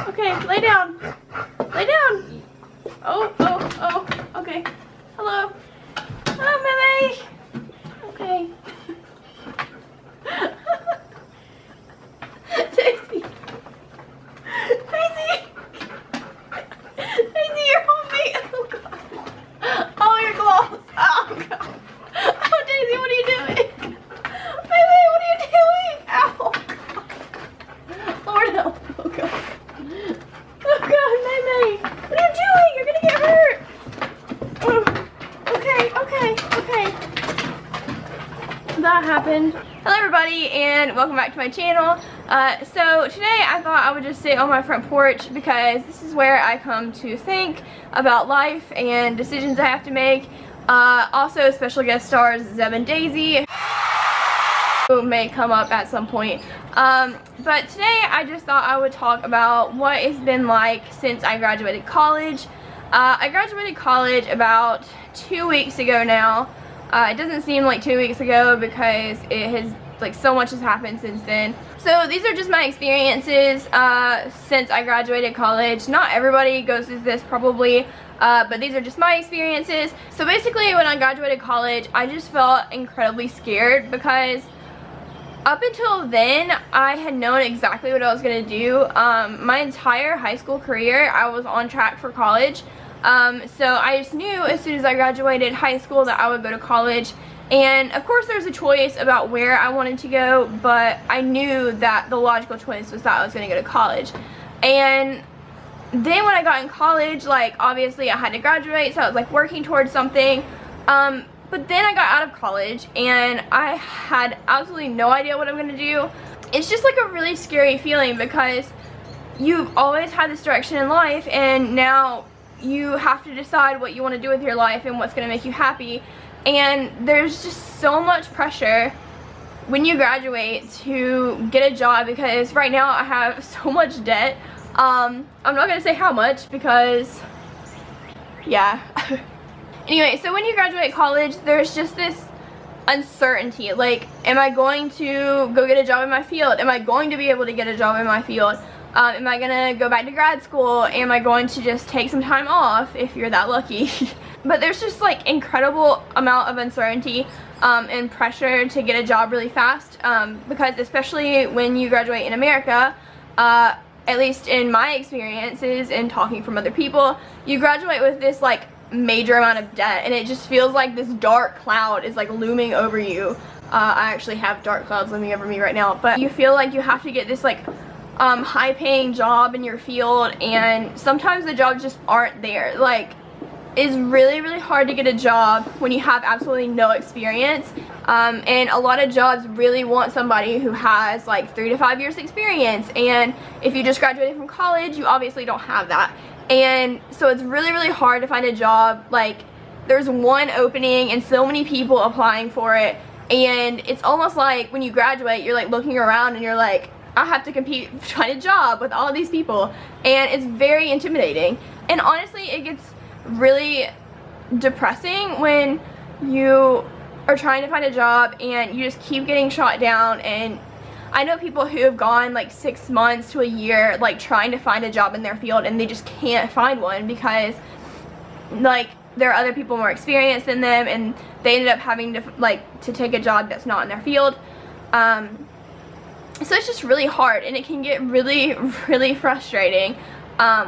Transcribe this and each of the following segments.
Okay, lay down. Lay down. Oh, okay. Hello. Hello, Mimi. Okay. Daisy. Daisy. Daisy, you're on me. Oh, God. Oh, your gloves. Oh, God. Oh, Daisy, what are you doing? Baby, what are you doing? Ow. Lord help. Oh, God. Oh, God, May. What are you doing? You're going to get hurt. Oh. Okay. That happened. Hello, everybody, and welcome back to my channel. So today I thought I would just sit on my front porch because this is where I come to think about life and decisions I have to make. Also, special guest stars Zeb and Daisy, who may come up at some point. But today I just thought I would talk about what it's been like since I graduated college. I graduated college about 2 weeks ago now. It doesn't seem like 2 weeks ago because it has, like, so much has happened since then. So these are just my experiences since I graduated college. Not everybody goes through this probably, but these are just my experiences. So basically when I graduated college, I just felt incredibly scared because up until then, I had known exactly what I was going to do. My entire high school career, I was on track for college. So I just knew as soon as I graduated high school that I would go to college. And of course there's a choice about where I wanted to go, but I knew that the logical choice was that I was going to go to college. And then when I got in college, like, obviously I had to graduate, so I was like working towards something. But then I got out of college and I had absolutely no idea what I'm going to do. It's just like a really scary feeling because you've always had this direction in life and now you have to decide what you want to do with your life and what's going to make you happy. And there's just so much pressure when you graduate to get a job because right now I have so much debt. I'm not going to say how much because, yeah. Anyway, so when you graduate college, there's just this uncertainty. Like, am I going to go get a job in my field? Am I going to be able to get a job in my field? Am I gonna go back to grad school? Am I going to just take some time off if you're that lucky? But there's just like incredible amount of uncertainty and pressure to get a job really fast because especially when you graduate in America, at least in my experiences and talking from other people, you graduate with this like major amount of debt and it just feels like this dark cloud is like looming over you. I actually have dark clouds looming over me right now, but you feel like you have to get this like high-paying job in your field, and sometimes the jobs just aren't there. Like, it's really hard to get a job when you have absolutely no experience, and a lot of jobs really want somebody who has like 3 to 5 years experience, and if you just graduated from college, you obviously don't have that. And so it's really hard to find a job. Like, there's one opening and so many people applying for it, and it's almost like when you graduate, you're like looking around and you're like, I have to compete, find a job with all of these people, and it's very intimidating. And honestly, it gets really depressing when you are trying to find a job and you just keep getting shot down. And I know people who have gone like 6 months to a year like trying to find a job in their field and they just can't find one because like there are other people more experienced than them and they ended up having to take a job that's not in their field. So it's just really hard, and it can get really frustrating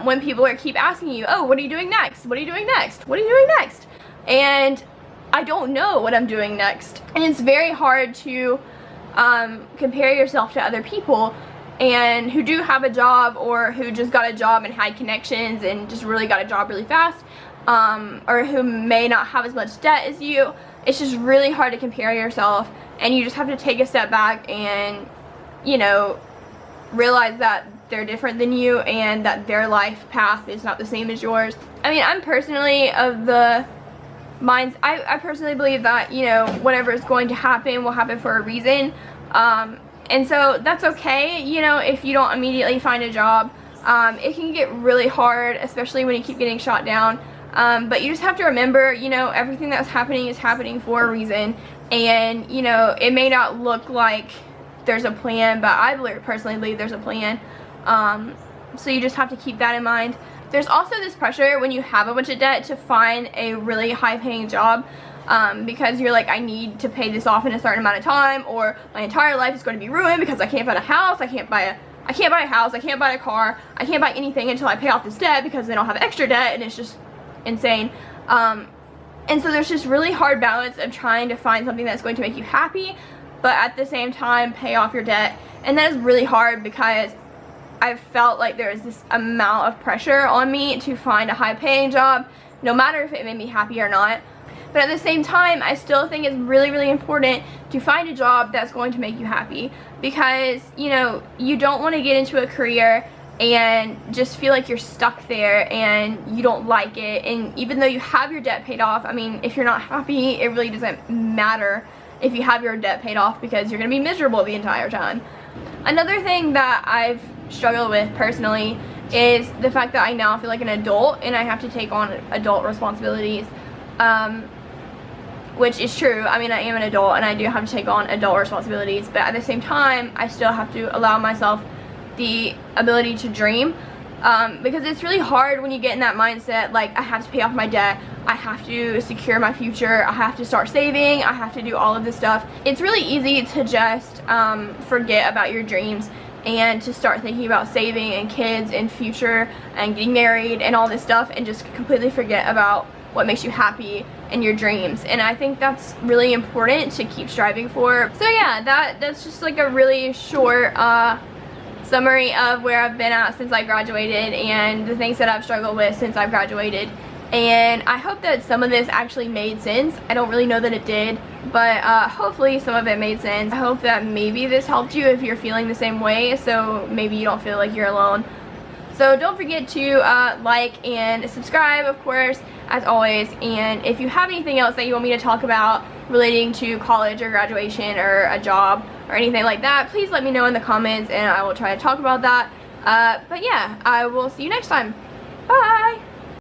when people keep asking you, oh, what are you doing next? What are you doing next? What are you doing next? And I don't know what I'm doing next. And it's very hard to compare yourself to other people and who do have a job or who just got a job and had connections and just really got a job really fast, or who may not have as much debt as you. It's just really hard to compare yourself, and you just have to take a step back and, you know, realize that they're different than you and that their life path is not the same as yours. I mean, I'm personally of the minds, I personally believe that, you know, whatever is going to happen will happen for a reason. And so that's okay, you know, if you don't immediately find a job. It can get really hard, especially when you keep getting shot down. But you just have to remember, you know, everything that's happening is happening for a reason. And, you know, it may not look like there's a plan, but I personally believe there's a plan. So you just have to keep that in mind. There's also this pressure when you have a bunch of debt to find a really high-paying job, because you're like, I need to pay this off in a certain amount of time, or my entire life is going to be ruined because I can't find a house, I can't buy a house, I can't buy a car, I can't buy anything until I pay off this debt, because then I'll have extra debt, and it's just insane. And so there's just really hard balance of trying to find something that's going to make you happy, but at the same time pay off your debt. And that is really hard because I've felt like there's this amount of pressure on me to find a high-paying job, no matter if it made me happy or not. But at the same time, I still think it's really, really important to find a job that's going to make you happy, because, you know, you don't want to get into a career and just feel like you're stuck there and you don't like it. And even though you have your debt paid off, I mean, if you're not happy, it really doesn't matter if you have your debt paid off, because you're going to be miserable the entire time. Another thing that I've struggled with personally is the fact that I now feel like an adult and I have to take on adult responsibilities, which is true. I mean, I am an adult and I do have to take on adult responsibilities, but at the same time, I still have to allow myself the ability to dream, because it's really hard when you get in that mindset, like, I have to pay off my debt, I have to secure my future, I have to start saving, I have to do all of this stuff. It's really easy to just forget about your dreams and to start thinking about saving and kids and future and getting married and all this stuff, and just completely forget about what makes you happy and your dreams. And I think that's really important to keep striving for. So yeah, that's just like a really short summary of where I've been at since I graduated and the things that I've struggled with since I've graduated. And I hope that some of this actually made sense. I don't really know that it did, but hopefully some of it made sense. I hope that maybe this helped you if you're feeling the same way, so maybe you don't feel like you're alone. So don't forget to like and subscribe, of course, as always. And if you have anything else that you want me to talk about relating to college or graduation or a job or anything like that, please let me know in the comments and I will try to talk about that. But yeah, I will see you next time. Bye!